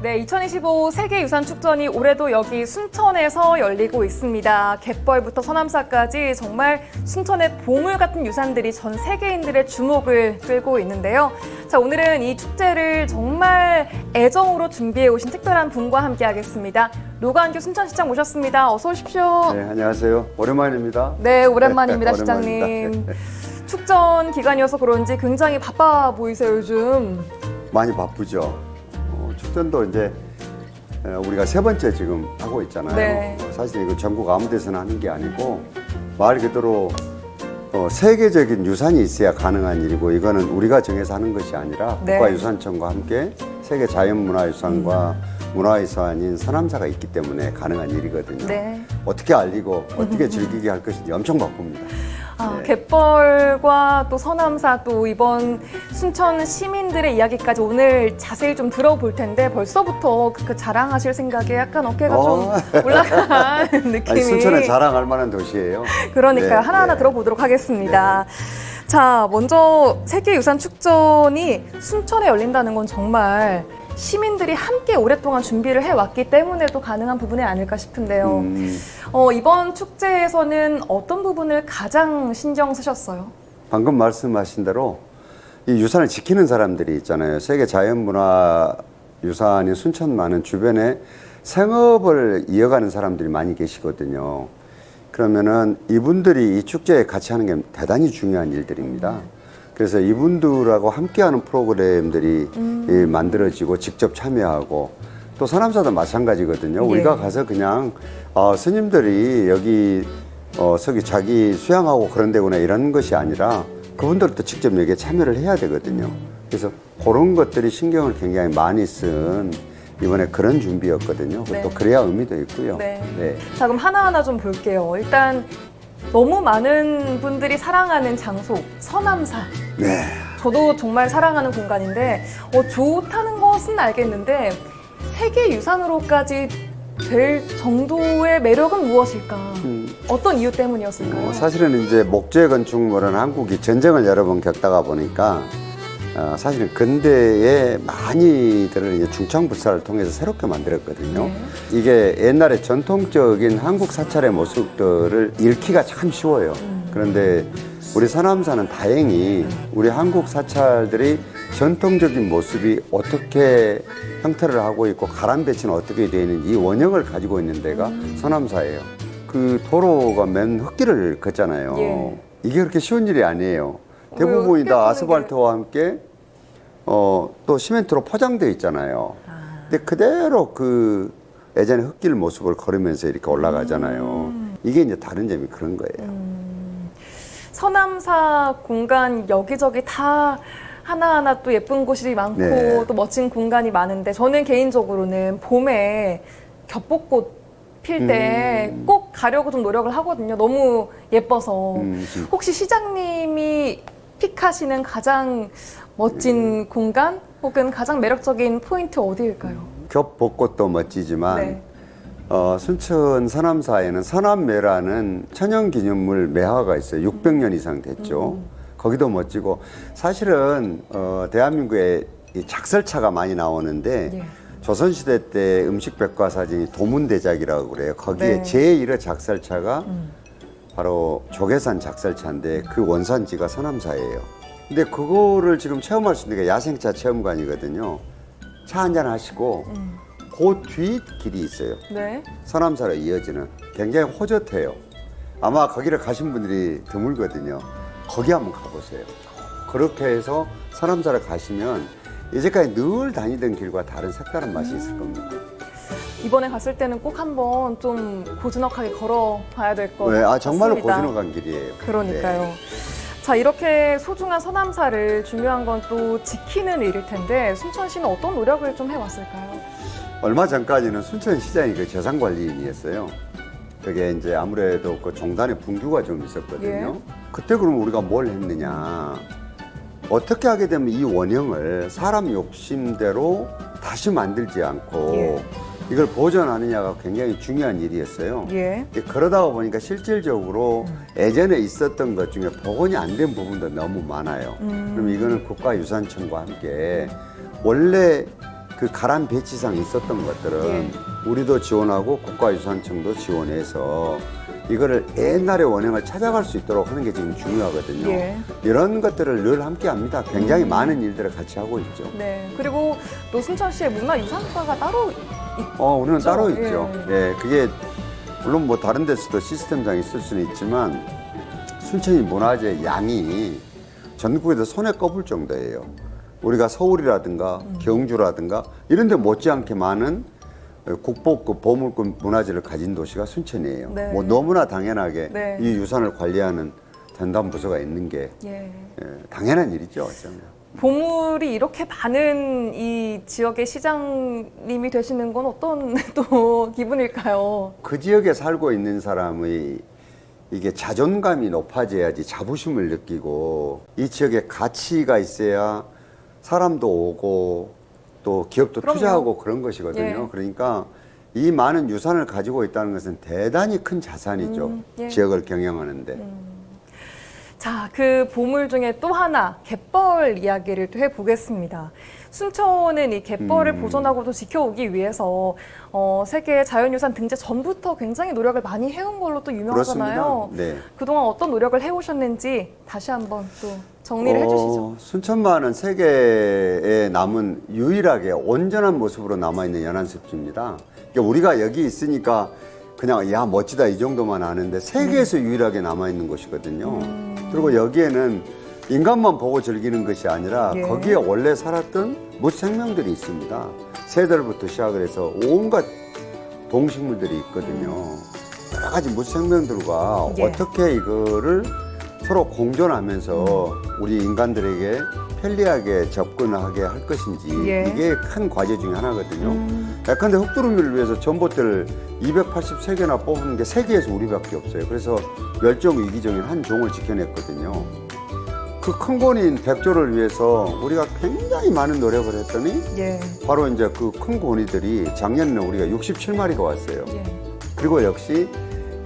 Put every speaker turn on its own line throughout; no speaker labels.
네, 2025 세계유산축전이 올해도 여기 순천에서 열리고 있습니다. 갯벌부터 서남사까지 정말 순천의 보물 같은 유산들이 전 세계인들의 주목을 끌고 있는데요. 자, 오늘은 이 축제를 정말 애정으로 준비해 오신 특별한 분과 함께 하겠습니다. 노관규 순천시장 모셨습니다. 어서 오십시오.
네, 안녕하세요. 오랜만입니다.
네, 오랜만입니다,
네,
시장님.
오랜만입니다.
축전 기간이어서 그런지 굉장히 바빠 보이세요, 요즘.
많이 바쁘죠. 축전도 이제 우리가 세 번째 지금 하고 있잖아요.
네.
사실 이거 전국 아무 데서나 하는 게 아니고 말 그대로 세계적인 유산이 있어야 가능한 일이고, 이거는 우리가 정해서 하는 것이 아니라
네.
국가유산청과 함께 세계 자연문화유산과 문화유산인 서남사가 있기 때문에 가능한 일이거든요.
네.
어떻게 알리고 어떻게 즐기게 할 것인지 엄청 바쁩니다. 네.
갯벌과 또 서남사 또 이번 순천 시민들의 이야기까지 오늘 자세히 좀 들어볼 텐데 벌써부터 그 자랑하실 생각에 약간 어깨가 좀 올라간 느낌이.
아니, 순천은 자랑할 만한 도시예요.
그러니까요.
네,
하나하나
네.
들어보도록 하겠습니다. 자, 먼저 세계유산축전이 순천에 열린다는 건 정말 시민들이 함께 오랫동안 준비를 해왔기 때문에도 가능한 부분이 아닐까 싶은데요. 이번 축제에서는 어떤 부분을 가장 신경 쓰셨어요?
방금 말씀하신 대로 이 유산을 지키는 사람들이 있잖아요. 세계 자연문화유산인 순천만은 주변에 생업을 이어가는 사람들이 많이 계시거든요. 그러면은 이분들이 이 축제에 같이 하는 게 대단히 중요한 일들입니다. 그래서 이분들하고 함께하는 프로그램들이 만들어지고 직접 참여하고, 또 서남사도 마찬가지거든요.
예.
우리가 가서 그냥 스님들이 여기 저기 자기 수양하고 그런 데구나 이런 것이 아니라 그분들도 직접 여기에 참여를 해야 되거든요. 그래서 그런 것들이 신경을 굉장히 많이 쓴 이번에 그런 준비였거든요.
네.
또 그래야 의미도 있고요.
네.
네.
자, 그럼 하나하나 좀 볼게요. 일단 너무 많은 분들이 사랑하는 장소, 서남사.
네.
저도 정말 사랑하는 공간인데 좋다는 것은 알겠는데 세계유산으로까지 될 정도의 매력은 무엇일까? 어떤 이유 때문이었을까요?
사실은 이제 목재 건축물은 한국이 전쟁을 여러 번 겪다가 보니까 사실은 근대에 많이들을 이제 중창불사를 통해서 새롭게 만들었거든요.
네.
이게 옛날에 전통적인 한국 사찰의 모습들을 잃기가 참 쉬워요. 그런데 우리 서남사는 다행히 우리 한국 사찰들이 전통적인 모습이 어떻게 형태를 하고 있고 가람 배치는 어떻게 되어 있는지 이 원형을 가지고 있는 데가 서남사예요. 그 도로가 맨 흙길을 걷잖아요.
예.
이게 그렇게 쉬운 일이 아니에요. 대부분이 다 아스팔트와 함께 또 시멘트로 포장되어 있잖아요. 근데 그대로 그 예전에 흙길 모습을 걸으면서 이렇게 올라가잖아요. 이게 이제 다른 점이 그런 거예요.
서남사 공간 여기저기 다 하나하나 또 예쁜 곳이 많고
네.
또 멋진 공간이 많은데 저는 개인적으로는 봄에 겹벚꽃 필 때 꼭 가려고 좀 노력을 하거든요. 너무 예뻐서. 혹시 시장님이 픽하시는 가장 멋진 공간 혹은 가장 매력적인 포인트 어디일까요?
겹벚꽃도 멋지지만
네.
순천 서남사에는 서남매라는 천연기념물 매화가 있어요. 600년 이상 됐죠. 거기도 멋지고, 사실은 대한민국에 이 작설차가 많이 나오는데
예.
조선시대 때 음식백과사전이 도문대작이라고 그래요. 거기에
네.
제1의 작설차가 바로 조계산 작설차인데 그 원산지가 서남사예요. 근데 그거를 지금 체험할 수 있는 게 야생차 체험관이거든요. 차 한잔 하시고 그 뒷길이 있어요.
네.
서남사로 이어지는 굉장히 호젓해요. 아마 거기를 가신 분들이 드물거든요. 거기 한번 가보세요. 그렇게 해서 서남사를 가시면 이제까지 늘 다니던 길과 다른 색다른 맛이 있을 겁니다.
이번에 갔을 때는 꼭 한번 좀 고즈넉하게 걸어봐야 될 것
네,
같습니다.
정말로 고즈넉한 길이에요.
그러니까요.
네.
자, 이렇게 소중한 서남사를 중요한 건 또 지키는 일일 텐데 순천시는 어떤 노력을 좀 해왔을까요?
얼마 전까지는 순천시장이 그 재산관리인이었어요. 그게 이제 아무래도 그 종단의 분규가 좀 있었거든요.
예.
그때 그러면 우리가 뭘 했느냐. 어떻게 하게 되면 이 원형을 사람 욕심대로 다시 만들지 않고
예.
이걸 보존하느냐가 굉장히 중요한 일이었어요.
예.
그러다 보니까 실질적으로 예전에 있었던 것 중에 복원이 안 된 부분도 너무 많아요. 그럼 이거는 국가유산청과 함께 원래 그 가람 배치상 있었던 것들은
예.
우리도 지원하고 국가유산청도 지원해서 이거를 옛날의 원형을 찾아갈 수 있도록 하는 게 지금 중요하거든요.
예.
이런 것들을 늘 함께 합니다. 굉장히 많은 일들을 같이 하고 있죠.
네. 그리고 또 순천시에 문화유산과가 따로
우리는
있죠?
따로
예.
있죠. 예, 그게 물론 뭐 다른 데서도 시스템상 있을 수는 있지만 순천이 문화재 양이 전국에서 손에 꼽을 정도예요. 우리가 서울이라든가 경주라든가 이런 데 못지않게 많은 국보급 보물급 문화재를 가진 도시가 순천이에요.
네.
뭐 너무나 당연하게
네.
이 유산을 관리하는 전담 부서가 있는 게
예.
당연한 일이죠. 어쩌면.
보물이 이렇게 많은 이 지역의 시장님이 되시는 건 어떤 또 기분일까요?
그 지역에 살고 있는 사람의 이게 자존감이 높아져야지 자부심을 느끼고 이 지역에 가치가 있어야 사람도 오고 또 기업도
그럼요.
투자하고 그런 것이거든요.
예.
그러니까 이 많은 유산을 가지고 있다는 것은 대단히 큰 자산이죠.
예.
지역을 경영하는데.
자, 그 보물 중에 또 하나 갯벌 이야기를 또 해보겠습니다. 순천은 이 갯벌을 보존하고 또 지켜오기 위해서 세계 자연유산 등재 전부터 굉장히 노력을 많이 해온 걸로 또 유명하잖아요.
그렇습니다. 네.
그동안 어떤 노력을 해오셨는지 다시 한번 또 정리를 해주시죠.
순천만은 세계에 남은 유일하게 온전한 모습으로 남아있는 연안습지입니다. 그러니까 우리가 여기 있으니까 그냥 야 멋지다 이 정도만 아는데 세계에서 유일하게 남아있는 곳이거든요. 그리고 여기에는 인간만 보고 즐기는 것이 아니라
예.
거기에 원래 살았던 무생명들이 있습니다. 새들부터 시작을 해서 온갖 동식물들이 있거든요. 여러 가지 무생명들과
예.
어떻게 이거를 서로 공존하면서 우리 인간들에게 편리하게 접근하게 할 것인지
예.
이게 큰 과제 중에 하나거든요. 예컨대 흙두루미를 위해서 전봇대를 283개나 뽑은 게 세계에서 우리밖에 없어요. 그래서 멸종 위기종인 한 종을 지켜냈거든요. 그 큰 고니인 백조를 위해서 우리가 굉장히 많은 노력을 했더니
예.
바로 이제 그 큰 고니들이 작년에는 우리가 67마리가 왔어요.
예.
그리고 역시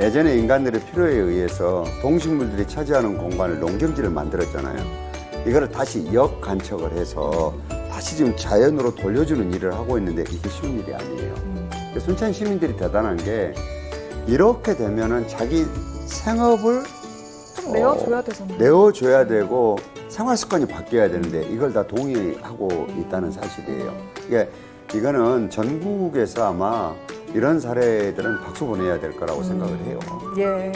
예전에 인간들의 필요에 의해서 동식물들이 차지하는 공간을 농경지를 만들었잖아요. 이거를 다시 역간척을 해서 다시 지금 자연으로 돌려주는 일을 하고 있는데 이게 쉬운 일이 아니에요. 순천 시민들이 대단한 게 이렇게 되면은 자기 생업을
좀 내어줘야 되잖아요.
내어줘야 되고 생활 습관이 바뀌어야 되는데 이걸 다 동의하고 있다는 사실이에요. 이거는 전국에서 아마 이런 사례들은 박수 보내야 될 거라고 생각을 해요.
예.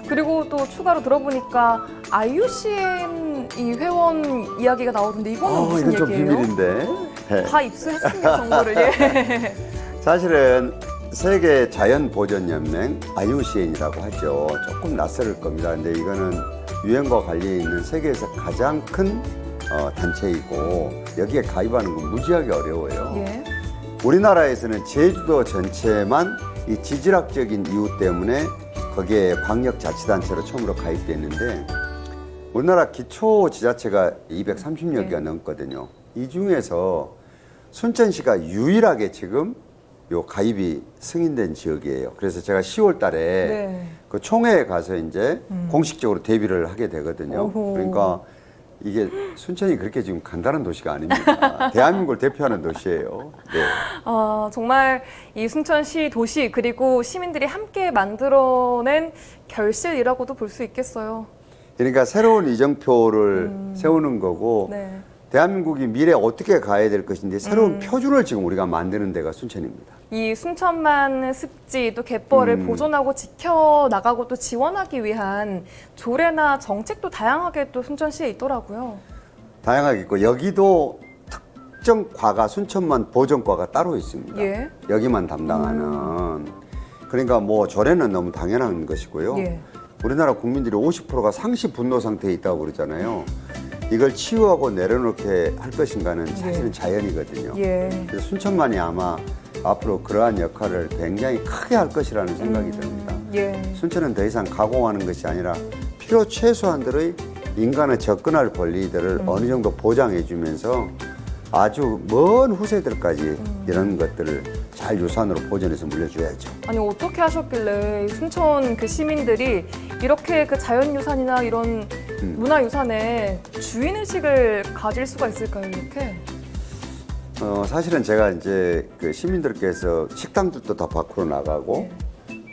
그리고 또 추가로 들어보니까 IUCN 이 회원 이야기가 나오던데 이거는 무슨
이건 좀
얘기예요?
비밀인데. 네.
다 입수했습니다, 정보를. 예.
사실은 세계 자연보전연맹 IUCN이라고 하죠. 조금 낯설을 겁니다. 근데 이거는 유엔과 관련이 있는 세계에서 가장 큰 단체이고 여기에 가입하는 건 무지하게 어려워요.
예.
우리나라에서는 제주도 전체만 이 지질학적인 이유 때문에 거기에 광역자치단체로 처음으로 가입됐는데 우리나라 기초지자체가 230여 개가 넘거든요. 이 중에서 순천시가 유일하게 지금 요 가입이 승인된 지역이에요. 그래서 제가 10월 달에
네.
그 총회에 가서 이제 공식적으로 데뷔를 하게 되거든요.
오호.
그러니까 이게 순천이 그렇게 지금 간단한 도시가 아닙니다. 대한민국을 대표하는 도시예요. 네.
정말 이 순천시 도시 그리고 시민들이 함께 만들어낸 결실이라고도 볼 수 있겠어요.
그러니까 새로운 이정표를 세우는 거고
네.
대한민국이 미래에 어떻게 가야 될 것인지 새로운 표준을 지금 우리가 만드는 데가 순천입니다.
이 순천만 습지 또 갯벌을 보존하고 지켜나가고 또 지원하기 위한 조례나 정책도 다양하게 또 순천시에 있더라고요.
다양하게 있고 여기도 특정 과가 순천만 보존과가 따로 있습니다.
예.
여기만 담당하는. 그러니까 뭐 조례는 너무 당연한 것이고요.
예.
우리나라 국민들이 50%가 상시 분노 상태에 있다고 그러잖아요. 이걸 치유하고 내려놓게 할 것인가는 사실은 자연이거든요.
예.
그래서 순천만이 아마 앞으로 그러한 역할을 굉장히 크게 할 것이라는 생각이 듭니다.
예.
순천은 더 이상 가공하는 것이 아니라 필요 최소한들의 인간의 접근할 권리들을 어느 정도 보장해 주면서 아주 먼 후세들까지 이런 것들을 잘 유산으로 보존해서 물려줘야죠.
아니 어떻게 하셨길래 순천 그 시민들이 이렇게 그 자연유산이나 이런 문화유산에 주인의식을 가질 수가 있을까요, 이렇게?
사실은 제가 이제 그 시민들께서 식당들도 다 밖으로 나가고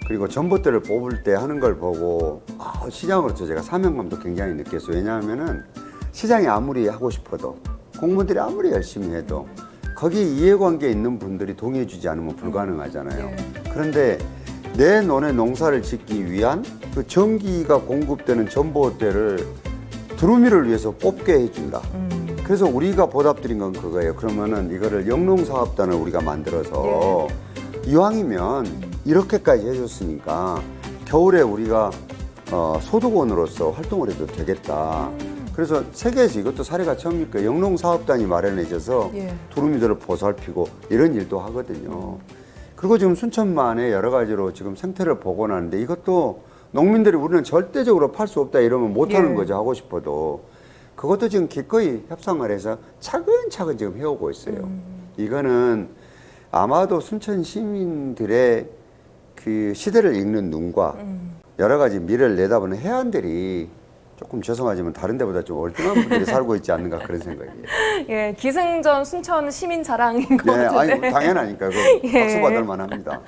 그리고 전봇대를 뽑을 때 하는 걸 보고 시장으로서 제가 사명감도 굉장히 느꼈어요. 왜냐하면은 시장이 아무리 하고 싶어도 공무원들이 아무리 열심히 해도 거기 이해관계에 있는 분들이 동의해주지 않으면 불가능하잖아요. 그런데 내 논에 농사를 짓기 위한 그 전기가 공급되는 전봇대를 두루미를 위해서 뽑게 해준다. 그래서 우리가 보답드린 건 그거예요. 그러면은 이거를 영농사업단을 우리가 만들어서 이왕이면 이렇게까지 해줬으니까 겨울에 우리가 소득원으로서 활동을 해도 되겠다. 그래서 세계에서 이것도 사례가 처음일 거예요. 영농사업단이 마련해져서 두루미들을 보살피고 이런 일도 하거든요. 그리고 지금 순천만에 여러 가지로 지금 생태를 복원하는데 이것도 농민들이 우리는 절대적으로 팔 수 없다 이러면 못하는 거죠. 하고 싶어도. 그것도 지금 기꺼이 협상을 해서 차근차근 지금 해오고 있어요. 이거는 아마도 순천 시민들의 그 시대를 읽는 눈과 여러 가지 미래를 내다보는 해안들이 조금 죄송하지만 다른 데보다 좀 얼등한 분들이 살고 있지 않는가 그런 생각이에요.
예, 기승전 순천 시민 자랑인 것
네,
같은데.
아니 당연하니까 박수 받을 만합니다.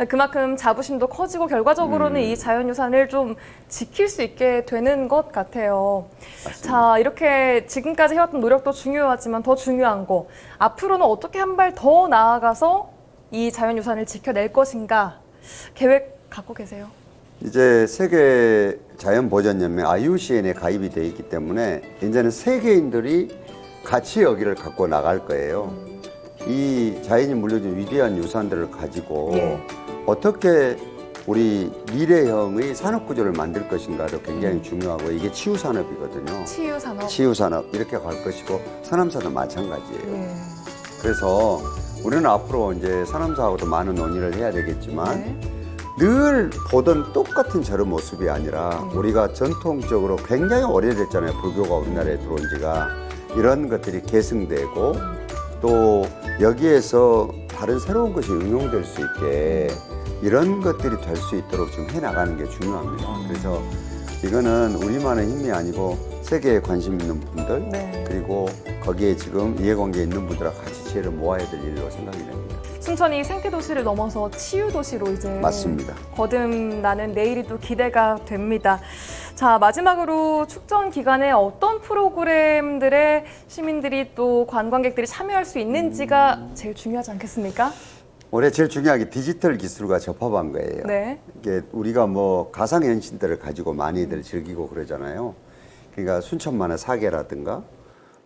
그만큼 자부심도 커지고 결과적으로는 이 자연유산을 좀 지킬 수 있게 되는 것 같아요.
맞습니다.
자, 이렇게 지금까지 해왔던 노력도 중요하지만 더 중요한 거 앞으로는 어떻게 한 발 더 나아가서 이 자연유산을 지켜낼 것인가 계획 갖고 계세요?
이제 세계 자연보전연맹 IUCN에 가입이 되어 있기 때문에 이제는 세계인들이 같이 여기를 갖고 나갈 거예요. 이 자연이 물려준 위대한 유산들을 가지고 어떻게 우리 미래형의 산업구조를 만들 것인가도 굉장히 중요하고 이게 치유산업이거든요.
치유산업.
치유산업 이렇게 갈 것이고 산암사도 마찬가지예요. 그래서 우리는 앞으로 이제 산암사하고도 많은 논의를 해야 되겠지만 늘 보던 똑같은 저런 모습이 아니라 우리가 전통적으로 굉장히 오래됐잖아요. 불교가 우리나라에 들어온 지가. 이런 것들이 계승되고 또 여기에서 다른 새로운 것이 응용될 수 있게 이런 것들이 될 수 있도록 지금 해나가는 게 중요합니다. 그래서 이거는 우리만의 힘이 아니고 세계에 관심 있는 분들 그리고 거기에 지금 이해관계에 있는 분들과 같이 지혜를 모아야 될 일로 생각이 됩니다.
순천이 생태도시를 넘어서 치유도시로 이제
맞습니다.
거듭나는 내일이 또 기대가 됩니다. 자, 마지막으로 축전 기간에 어떤 프로그램들에 시민들이 또 관광객들이 참여할 수 있는지가 제일 중요하지 않겠습니까?
올해 제일 중요한 게 디지털 기술과 접합한 거예요. 이게 우리가 뭐 가상현실들을 가지고 많이들 즐기고 그러잖아요. 그러니까 순천만의 사계라든가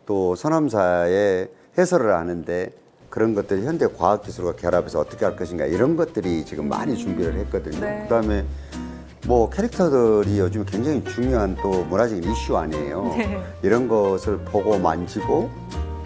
또 서남사의 해설을 하는데 그런 것들이 현대 과학기술과 결합해서 어떻게 할 것인가 이런 것들이 지금 많이 준비를 했거든요. 그다음에 뭐 캐릭터들이 요즘 굉장히 중요한 또 문화적인 이슈 아니에요. 이런 것을 보고 만지고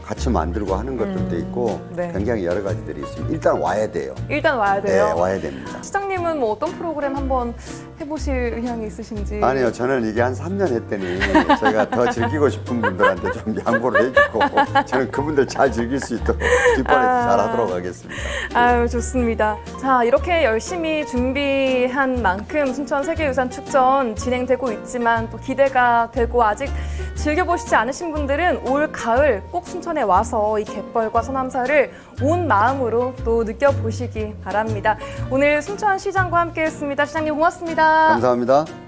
같이 만들고 하는 것들도 있고 굉장히 여러 가지들이 있습니다. 일단 와야 돼요.
일단 와야 돼요?
네, 와야 됩니다.
시장님은 뭐 어떤 프로그램 한번 해보실 의향이 있으신지?
아니요, 저는 이게 한 3년 했더니 제가 더 즐기고 싶은 분들한테 좀 양보를 해주고 저는 그분들 잘 즐길 수 있도록 뒷번에서 잘 하도록 하겠습니다.
아유, 좋습니다. 자, 이렇게 열심히 준비한 만큼 순천 세계유산 축전 진행되고 있지만 또 기대가 되고 아직 즐겨보시지 않으신 분들은 올 가을 꼭 순천에 와서 이 갯벌과 서남사를 온 마음으로 또 느껴보시기 바랍니다. 오늘 순천시장과 함께했습니다. 시장님 고맙습니다.
감사합니다.